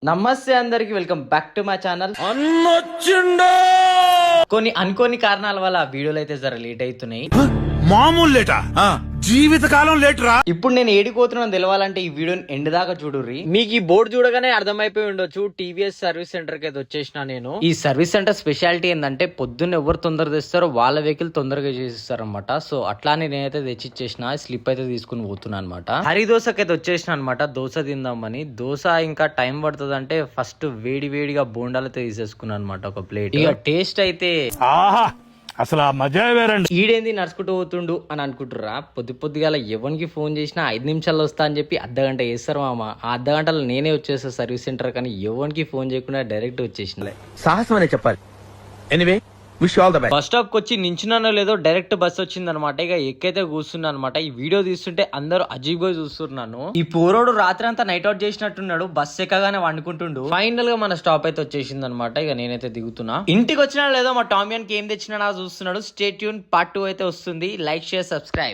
నమస్తే అందరికి welcome back to my channel. కొన్ని అనుకోని కారణాల వల్ల వీడియోలు అయితే జర లేట్ అవుతున్నాయి. మామూలు లేటా? జీవితకాలం లేట్ రా. ఇప్పుడు నేను ఏడిపోతున్నాను తెలవాలంటే ఈ వీడియోని ఎండ్ దాకా చూడుర్రి. మీకు ఈ బోర్డు చూడగానే అర్థమైపోయి ఉండొచ్చు, టీవీఎస్ సర్వీస్ సెంటర్ కి అయితే వచ్చేసిన నేను. ఈ సర్వీస్ సెంటర్ స్పెషాలిటీ ఏంటంటే పొద్దున్న ఎవరు తొందరగా తెస్తారో వాళ్ళ వెహికల్ తొందరగా చేసిస్తారు అనమాట. సో అట్లానే నేనైతే తెచ్చిచ్చేసిన, స్లిప్ అయితే తీసుకుని పోతున్నా అనమాట. హరి దోశకి అయితే వచ్చేసిన అనమాట, దోశ తిందామని. దోశ ఇంకా టైం పడుతుంది అంటే ఫస్ట్ వేడి వేడిగా బోండాలతో తీసేసుకున్నాను అనమాట ఒక ప్లేట్. ఇక టేస్ట్ అయితే ఆహా, అసలు ఆ మజా వేరండి. ఈడేంది నడుచుకుంటూ పోతుండు అని అనుకుంటుర్రా? పొద్దుగాల ఎవరికి ఫోన్ చేసినా 5 నిమిషాల్లో వస్తా అని చెప్పి అర్ధగంట చేస్తారు మామ. ఆ అర్ధగంటలో నేనే వచ్చేస్తా సర్వీస్ సెంటర్, కానీ ఎవరికి ఫోన్ చేయకుండా డైరెక్ట్ వచ్చేసిన. సాహసం అనే చెప్పాలి. Anyway wish all the best. Bus stop కి వచ్చి నించున్నానో లేదో డైరెక్ట్ బస్ వచ్చింది అనమాట. ఇక ఎక్కైతే కూర్చున్నా అనమాట. ఈ వీడియో తీస్తుంటే అందరూ అజీబ్ గా చూస్తున్నాను. ఈ పోరోడు రాత్రి అంతా నైట్ అవుట్ చేసినట్టున్నాడు, బస్ ఎక్కగానే వండుకుంటుండు. ఫైనల్ గా మన స్టాప్ అయితే వచ్చేసింది అనమాట. ఇక నేనైతే దిగుతున్నా. ఇంటికి వచ్చినా లేదో మా టామియాన్ కి ఏం తెచ్చినా చూస్తున్నాడు. స్టే ట్యూన్ పార్ట్ 2 అయితే వస్తుంది. Like share subscribe.